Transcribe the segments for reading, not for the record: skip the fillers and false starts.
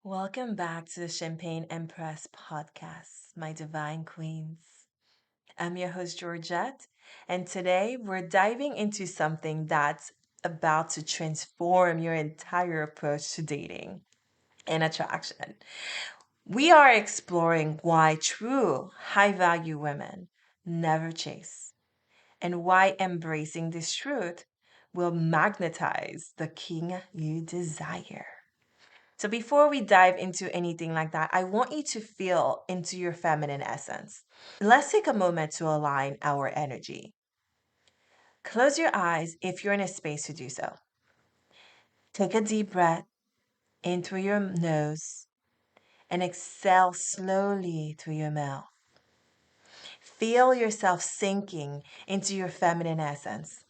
Welcome back to the Champagne Empress podcast, my divine queens. I'm your host, Georgette, and today we're diving into something that's about to transform your entire approach to dating and attraction. We are exploring why true high value women never chase and why embracing this truth will magnetize the king you desire. So before we dive into anything like that, I want you to feel into your feminine essence. Let's take a moment to align our energy. Close your eyes if you're in a space to do so. Take a deep breath in through your nose and exhale slowly through your mouth. Feel yourself sinking into your feminine essence.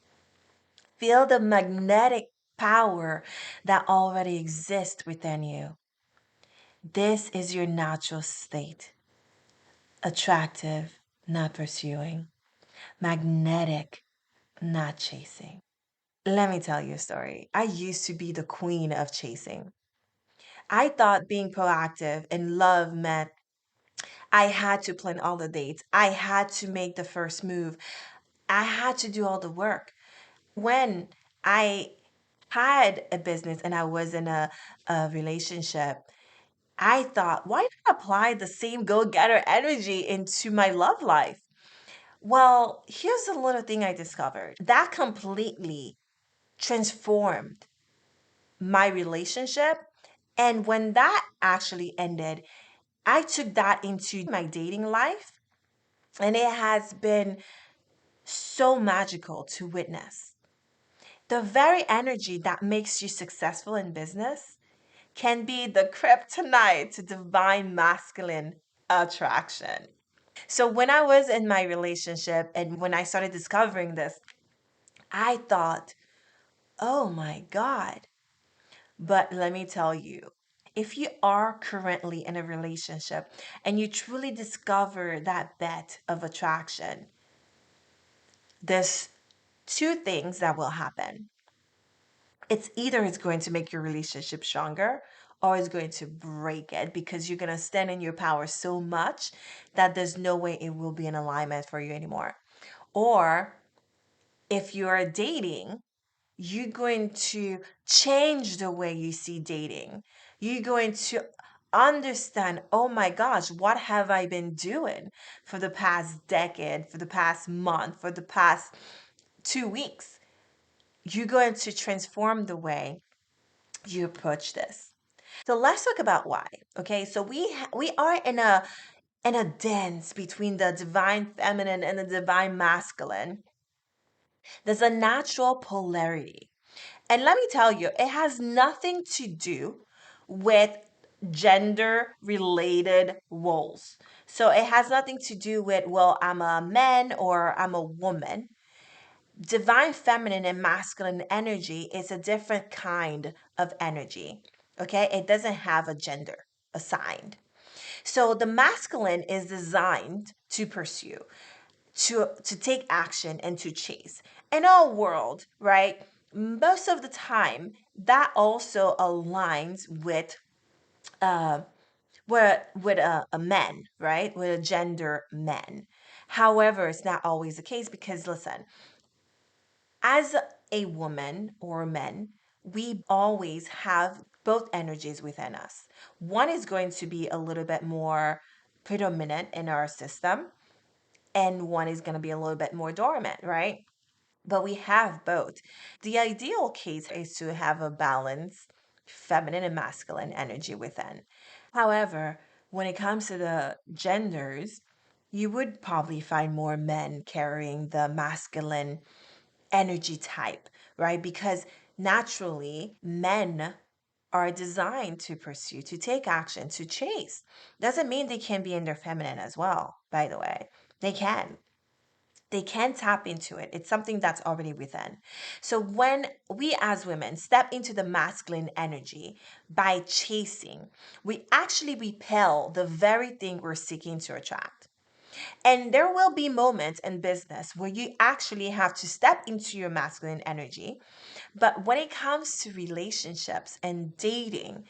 Feel the magnetic power that already exists within you. This is your natural state. Attractive, not pursuing. Magnetic, not chasing. Let me tell you a story. I used to be the queen of chasing. I thought being proactive in love meant I had to plan all the dates. I had to make the first move. I had to do all the work. When I had a business and I was in a relationship, I thought, why not apply the same go getter energy into my love life? Well, here's a little thing I discovered that completely transformed my relationship. And when that actually ended, I took that into my dating life, and it has been so magical to witness. The very energy that makes you successful in business can be the kryptonite to divine masculine attraction. So when I was in my relationship and when I started discovering this, I thought, oh my God. But let me tell you, if you are currently in a relationship and you truly discover that bet of attraction, there's two things that will happen. It's either it's going to make your relationship stronger or it's going to break it because you're going to stand in your power so much that there's no way it will be in alignment for you anymore. Or if you're dating, you're going to change the way you see dating. You're going to understand, oh my gosh, what have I been doing for the past decade, for the past month, for the past 2 weeks? You're going to transform the way you approach this. So let's talk about why. Okay, so we are in a dance between the divine feminine and the divine masculine. There's a natural polarity. And let me tell you, it has nothing to do with gender related roles. So it has nothing to do with, well, I'm a man or I'm a woman. Divine feminine and masculine energy is a different kind of energy. Okay? It doesn't have a gender assigned. So the masculine is designed to pursue, to take action and to chase. In our world, right? Most of the time, that also aligns uh, with a man, right? With a gender men. However, it's not always the case because listen, as a woman or men, we always have both energies within us. One is going to be a little bit more predominant in our system, and one is going to be a little bit more dormant, right? But we have both. The ideal case is to have a balanced feminine and masculine energy within. However, when it comes to the genders, you would probably find more men carrying the masculine energy type, right? Because naturally, men are designed to pursue, to take action, to chase. Doesn't mean they can be in their feminine as well, by the way. They can. They can tap into it. It's something that's already within. So when we as women step into the masculine energy by chasing, we actually repel the very thing we're seeking to attract. And there will be moments in business where you actually have to step into your masculine energy. But when it comes to relationships and dating,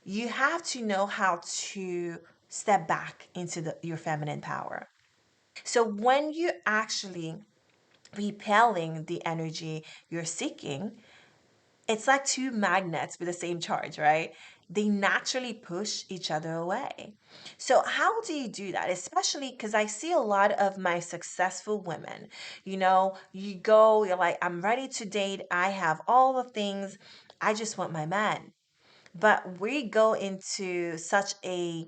you have to know how to step back into your feminine power. So when you actually repelling the energy you're seeking, it's like two magnets with the same charge, right? They naturally push each other away. So, how do you do that? Especially because I see a lot of my successful women. You go, you're like, I'm ready to date, I have all the things, I just want my man. But we go into such a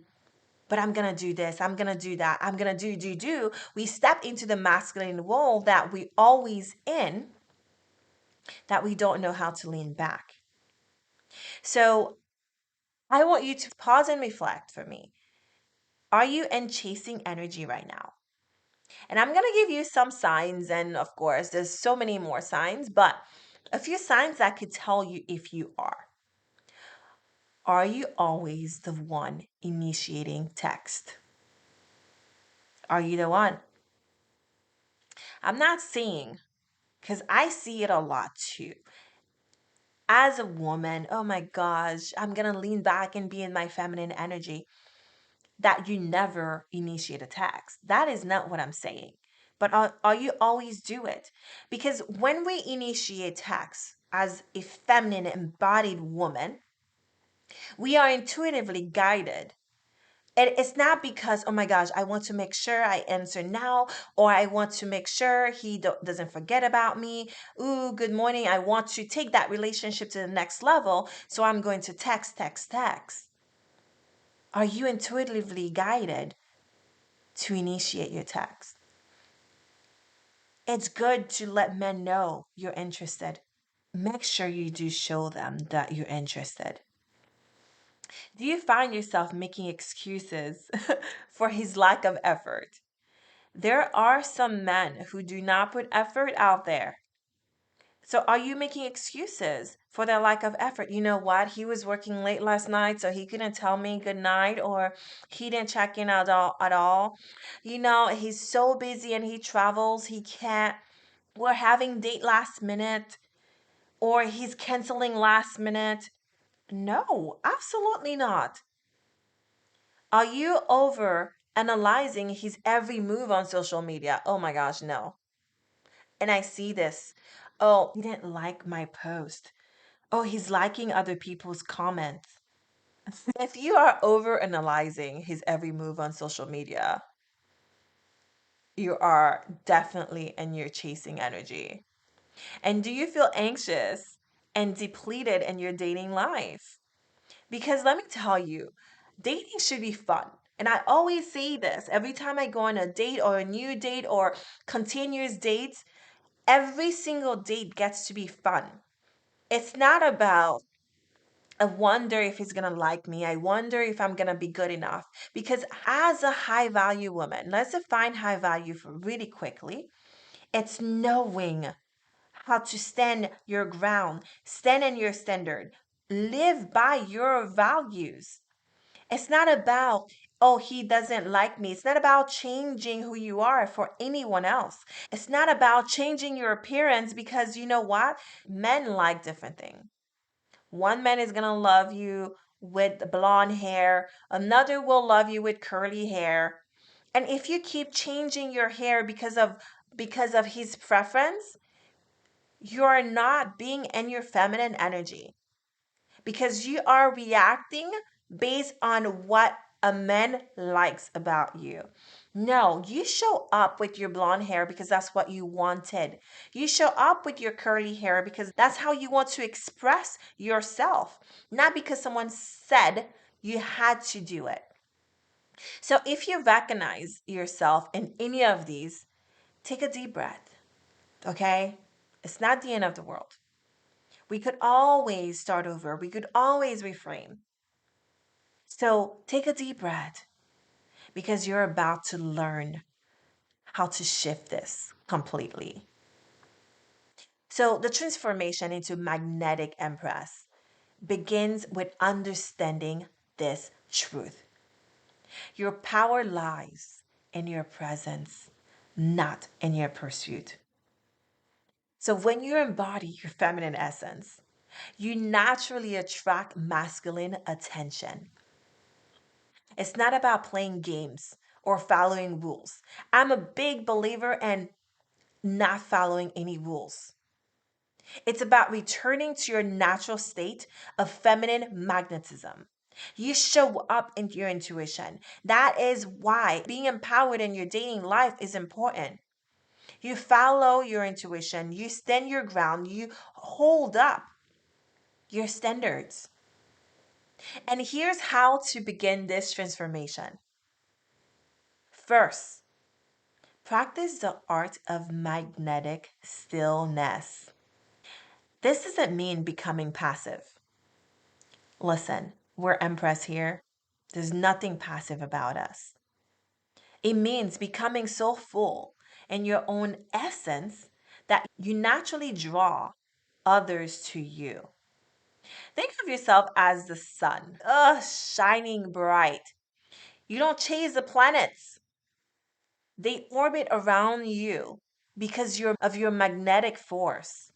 but I'm gonna do this, I'm gonna do that, I'm gonna do. We step into the masculine role that we always in, that we don't know how to lean back. So I want you to pause and reflect for me. Are you in chasing energy right now? And I'm gonna give you some signs, and of course, there's so many more signs, but a few signs that could tell you if you are. Are you always the one initiating text? Are you the one? I'm not saying, because I see it a lot too. As a woman, oh my gosh, I'm gonna lean back and be in my feminine energy, that you never initiate a text. That is not what I'm saying. But are you always do it? Because when we initiate text as a feminine embodied woman, we are intuitively guided. And it's not because, oh my gosh, I want to make sure I answer now, or I want to make sure he doesn't forget about me. Ooh, good morning. I want to take that relationship to the next level. So I'm going to text, text, text. Are you intuitively guided to initiate your text? It's good to let men know you're interested. Make sure you do show them that you're interested. Do you find yourself making excuses for his lack of effort? There are some men who do not put effort out there. So are you making excuses for their lack of effort? You know what? He was working late last night, so he couldn't tell me good night, or he didn't check in at all. He's so busy and he travels, he can't. We're having date last minute, or he's canceling last minute. No, absolutely not. Are you over analyzing his every move on social media? Oh my gosh, no. And I see this. Oh, he didn't like my post. Oh, he's liking other people's comments. If you are over analyzing his every move on social media, you are definitely in your chasing energy. And do you feel anxious and depleted in your dating life? Because let me tell you, dating should be fun. And I always say this every time I go on a date or a new date or continuous dates, every single date gets to be fun. It's not about, I wonder if he's gonna like me. I wonder if I'm gonna be good enough. Because as a high value woman, let's define high value for really quickly. It's knowing how to stand your ground, stand in your standard, live by your values. It's not about, oh, he doesn't like me. It's not about changing who you are for anyone else. It's not about changing your appearance, because you know what? Men like different things. One man is going to love you with blonde hair, another will love you with curly hair. And if you keep changing your hair because of his preference, you're not being in your feminine energy, because you are reacting based on what a man likes about you. No, you show up with your blonde hair because that's what you wanted. You show up with your curly hair because that's how you want to express yourself, not because someone said you had to do it. So if you recognize yourself in any of these, take a deep breath, okay? It's not the end of the world. We could always start over. We could always reframe. So take a deep breath, because you're about to learn how to shift this completely. So the transformation into magnetic empress begins with understanding this truth. Your power lies in your presence, not in your pursuit. So when you embody your feminine essence, you naturally attract masculine attention. It's not about playing games or following rules. I'm a big believer in not following any rules. It's about returning to your natural state of feminine magnetism. You show up in your intuition. That is why being empowered in your dating life is important. You follow your intuition, you stand your ground, you hold up your standards. And here's how to begin this transformation. First, practice the art of magnetic stillness. This doesn't mean becoming passive. Listen, we're Empress here. There's nothing passive about us. It means becoming so full in your own essence that you naturally draw others to you. Think of yourself as the sun, shining bright. You don't chase the planets, they orbit around you because of your magnetic force.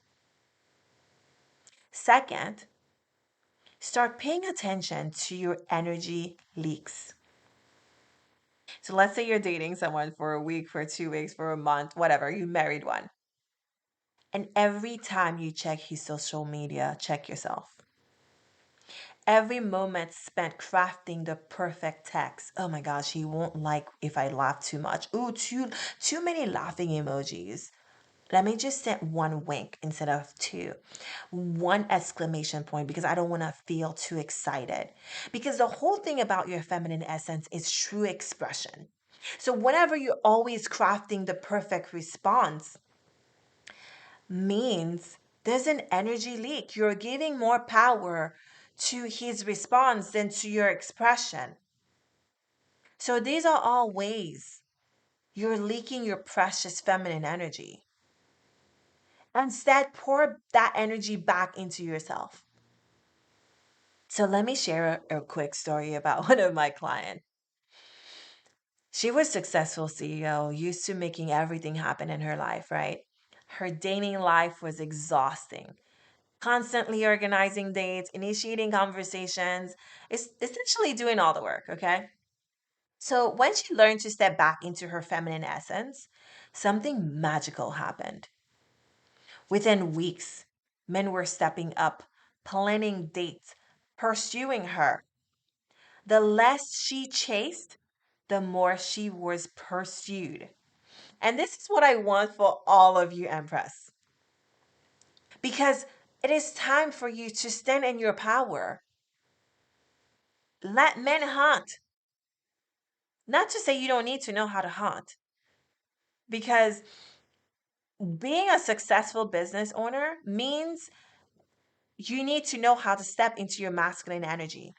Second, start paying attention to your energy leaks. So let's say you're dating someone for a week, for 2 weeks, for a month, whatever, you married one. And every time you check his social media, check yourself. Every moment spent crafting the perfect text. Oh my gosh, he won't like if I laugh too much. Ooh, too many laughing emojis. Let me just send one wink instead of two. One exclamation point because I don't want to feel too excited. Because the whole thing about your feminine essence is true expression. So whenever you're always crafting the perfect response, means there's an energy leak. You're giving more power to his response than to your expression. So these are all ways you're leaking your precious feminine energy. Instead, pour that energy back into yourself. So let me share a quick story about one of my clients. She was a successful CEO, used to making everything happen in her life, right? Her dating life was exhausting. Constantly organizing dates, initiating conversations, is essentially doing all the work, okay? So when she learned to step back into her feminine essence, something magical happened. Within weeks, men were stepping up, planning dates, pursuing her. The less she chased, the more she was pursued. And this is what I want for all of you, Empress. Because it is time for you to stand in your power. Let men hunt. Not to say you don't need to know how to hunt, because being a successful business owner means you need to know how to step into your masculine energy.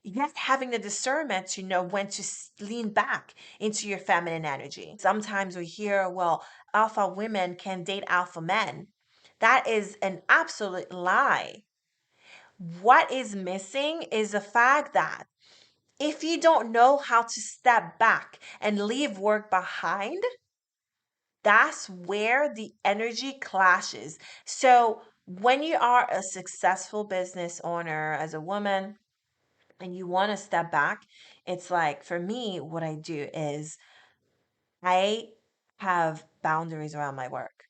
Yet having the discernment to know when to lean back into your feminine energy. Sometimes we hear, well, alpha women can date alpha men. That is an absolute lie. What is missing is the fact that if you don't know how to step back and leave work behind, that's where the energy clashes. So, when you are a successful business owner as a woman and you want to step back, it's like for me, what I do is I have boundaries around my work.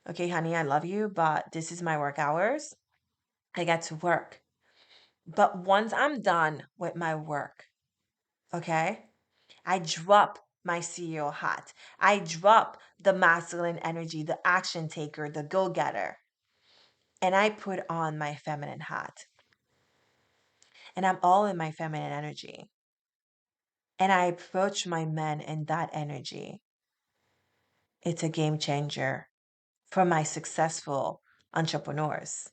Okay, honey, I love you, but this is my work hours. I get to work. But once I'm done with my work, okay, I drop my CEO hat. I drop the masculine energy, the action taker, the go getter, and I put on my feminine hat. And I'm all in my feminine energy. And I approach my men in that energy. It's a game changer for my successful entrepreneurs.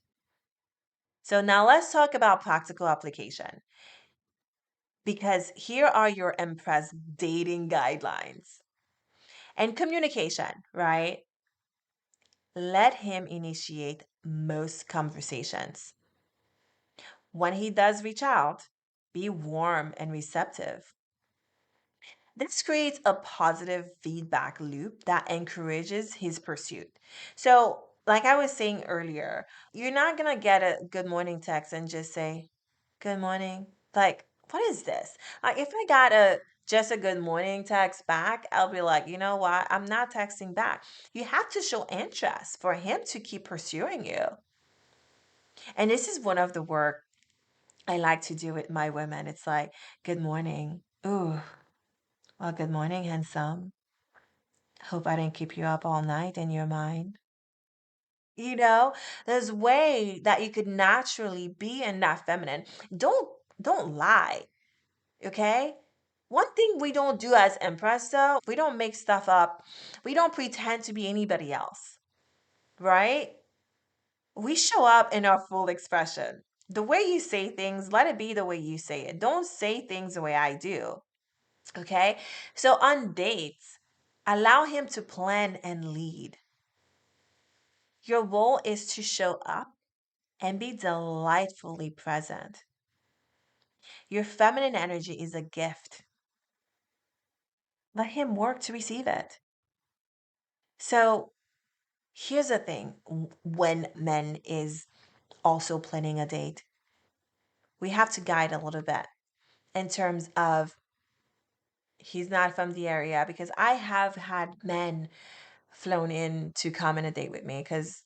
So now let's talk about practical application because here are your Empress dating guidelines and communication, right? Let him initiate most conversations. When he does reach out, be warm and receptive. This creates a positive feedback loop that encourages his pursuit. So, Like I was saying earlier, you're not gonna get a good morning text and just say, good morning. Like, what is this? Like, if I got a just a good morning text back, I'll be like, you know what? I'm not texting back. You have to show interest for him to keep pursuing you. And this is one of the work I like to do with my women. It's like, good morning. Ooh, well, good morning, handsome. Hope I didn't keep you up all night in your mind. You know, there's way that you could naturally be in that feminine. Don't don't lie, okay? One thing we don't do as Empress though, we don't make stuff up. We don't pretend to be anybody else, right? We show up in our full expression. The way you say things, let it be the way you say it. Don't say things the way I do, okay? So on dates, allow him to plan and lead. Your role is to show up and be delightfully present. Your feminine energy is a gift. Let him work to receive it. So here's the thing when men is also planning a date, we have to guide a little bit in terms of he's not from the area because I have had men flown in to come on a date with me because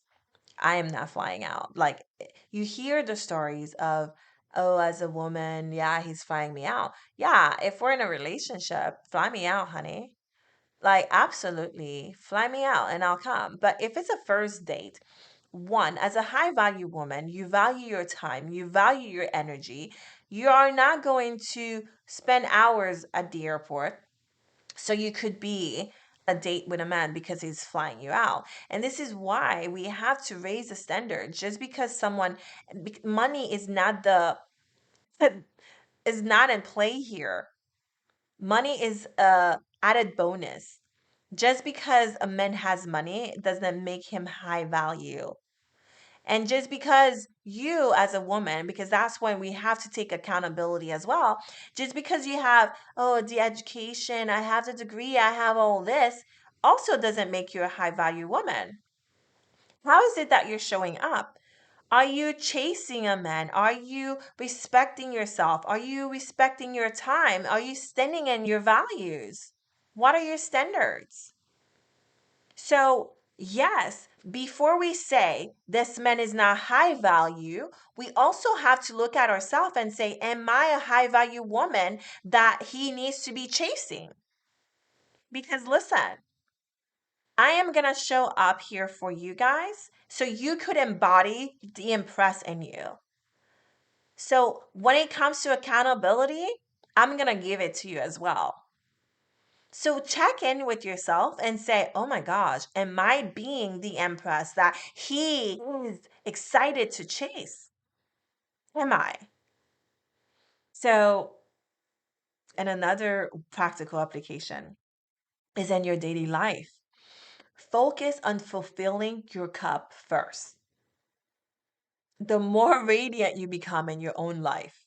I am not flying out. Like you hear the stories of, oh, as a woman, yeah, he's flying me out. Yeah, if we're in a relationship, fly me out, honey. Like, absolutely, fly me out and I'll come. But if it's a first date, one, as a high value woman, you value your time, you value your energy. You are not going to spend hours at the airport. So you could be a date with a man because he's flying you out. And this is why we have to raise the standard. Just because money is not the is not in play here. Money is a added bonus. Just because a man has money doesn't make him high value. And just because you, as a woman, because that's when we have to take accountability as well, just because you have, oh, the education, I have the degree, I have all this, also doesn't make you a high value woman. How is it that you're showing up? Are you chasing a man? Are you respecting yourself? Are you respecting your time? Are you standing in your values? What are your standards? So, yes, before we say this man is not high value, we also have to look at ourselves and say, am I a high value woman that he needs to be chasing? Because listen, I am going to show up here for you guys so you could embody the impress in you. So, when it comes to accountability, I'm going to give it to you as well. So check in with yourself and say, oh my gosh, am I being the empress that he is excited to chase? Am I? So, and another practical application is in your daily life. Focus on fulfilling your cup first. The more radiant you become in your own life,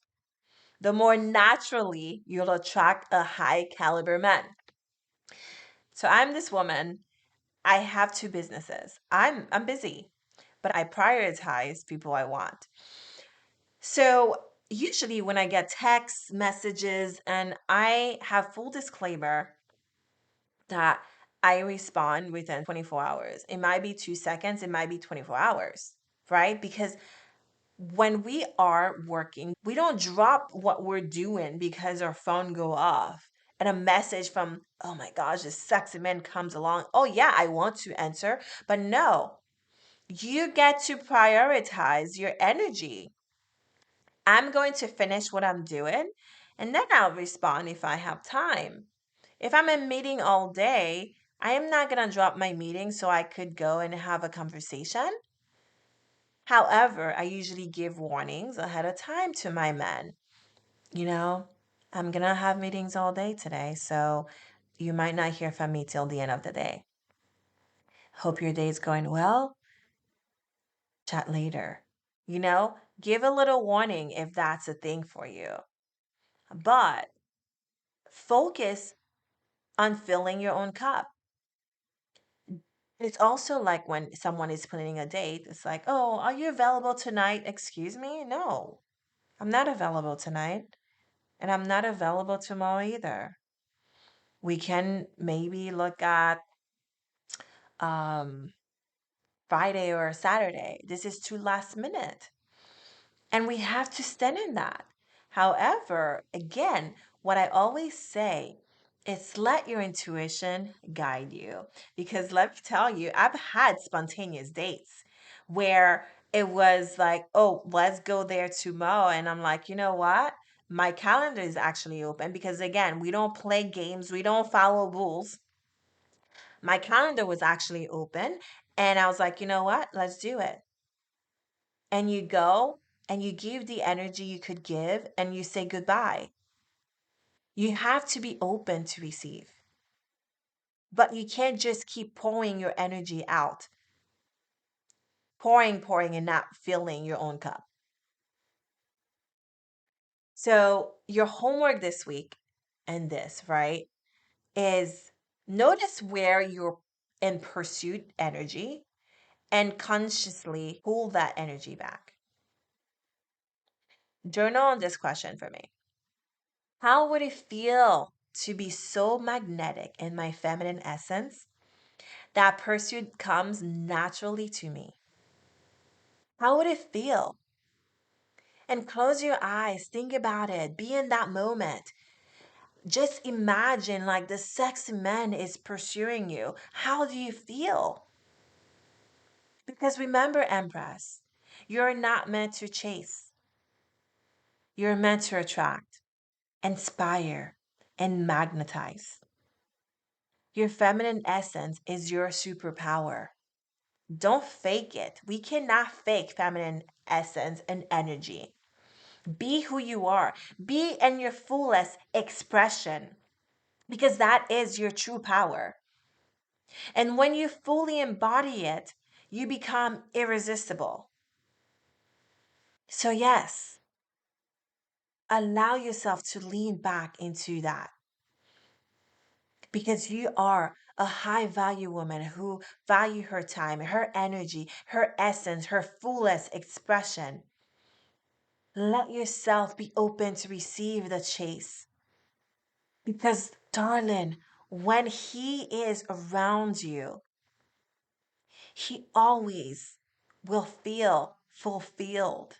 the more naturally you'll attract a high caliber man. So I'm this woman. I have two businesses. I'm busy, but I prioritize people I want. So usually when I get text messages and I have full disclaimer that I respond within 24 hours. It might be 2 seconds, it might be 24 hours, right? Because when we are working, we don't drop what we're doing because our phone go off and a message from, oh my gosh, this sexy man comes along. Oh yeah, I want to answer, but no, you get to prioritize your energy. I'm going to finish what I'm doing and then I'll respond if I have time. If I'm in meeting all day, I am not going to drop my meeting so I could go and have a conversation. However, I usually give warnings ahead of time to my men. You know, I'm going to have meetings all day today, so you might not hear from me till the end of the day. Hope your day's going well. Chat later. Give a little warning if that's a thing for you. But focus on filling your own cup. It's also like when someone is planning a date, it's like, oh, are you available tonight? Excuse me? No, I'm not available tonight. And I'm not available tomorrow either. We can maybe look at um, Friday or Saturday. This is too last minute. And we have to stand in that. However, again, what I always say is let your intuition guide you. Because let me tell you, I've had spontaneous dates where it was like, oh, let's go there tomorrow. And I'm like, you know what? My calendar is actually open because, again, we don't play games, we don't follow rules. My calendar was actually open. And I was like, you know what? Let's do it. And you go and you give the energy you could give and you say goodbye. You have to be open to receive, but you can't just keep pouring your energy out, pouring, and not filling your own cup. So, your homework this week and this, right, is notice where you're in pursuit energy and consciously pull that energy back. Journal on this question for me. How would it feel to be so magnetic in my feminine essence that pursuit comes naturally to me? How would it feel? And close your eyes, think about it, be in that moment. Just imagine like the sexy man is pursuing you. How do you feel? Because remember, Empress, you're not meant to chase, you're meant to attract, inspire, and magnetize. Your feminine essence is your superpower. Don't fake it. We cannot fake feminine essence and energy. Be who you are. Be in your fullest expression because that is your true power. And when you fully embody it, you become irresistible. So, yes, allow yourself to lean back into that because you are a high value woman who value her time, her energy, her essence, her fullest expression. Let yourself be open to receive the chase. Because, darling, when he is around you, he always will feel fulfilled.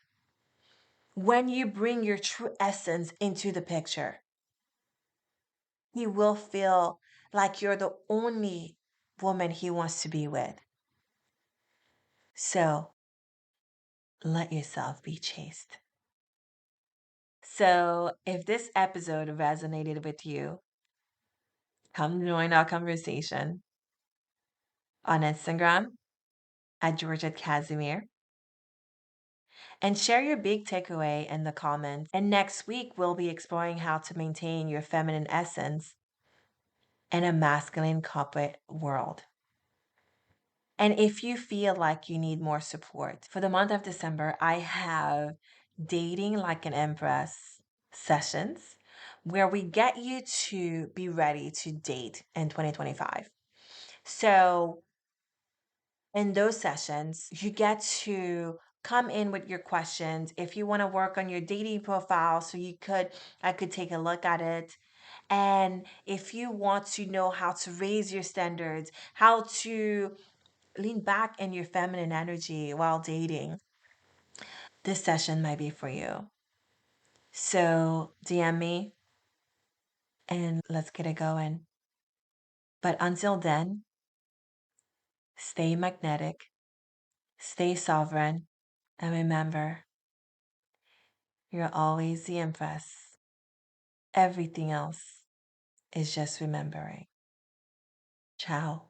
When you bring your true essence into the picture, he will feel like you're the only woman he wants to be with. So let yourself be chased. So if this episode resonated with you, come join our conversation on Instagram at Georgette Casimir and share your big takeaway in the comments. And next week, we'll be exploring how to maintain your feminine essence in a masculine corporate world. And if you feel like you need more support, for the month of December, I have Dating Like an Empress sessions where we get you to be ready to date in 2025. So, in those sessions, you get to come in with your questions. If you want to work on your dating profile, I could take a look at it. And if you want to know how to raise your standards, how to lean back in your feminine energy while dating, this session might be for you. So DM me and let's get it going. But until then, stay magnetic, stay sovereign, and remember, you're always the Empress. Everything else is just remembering. Ciao.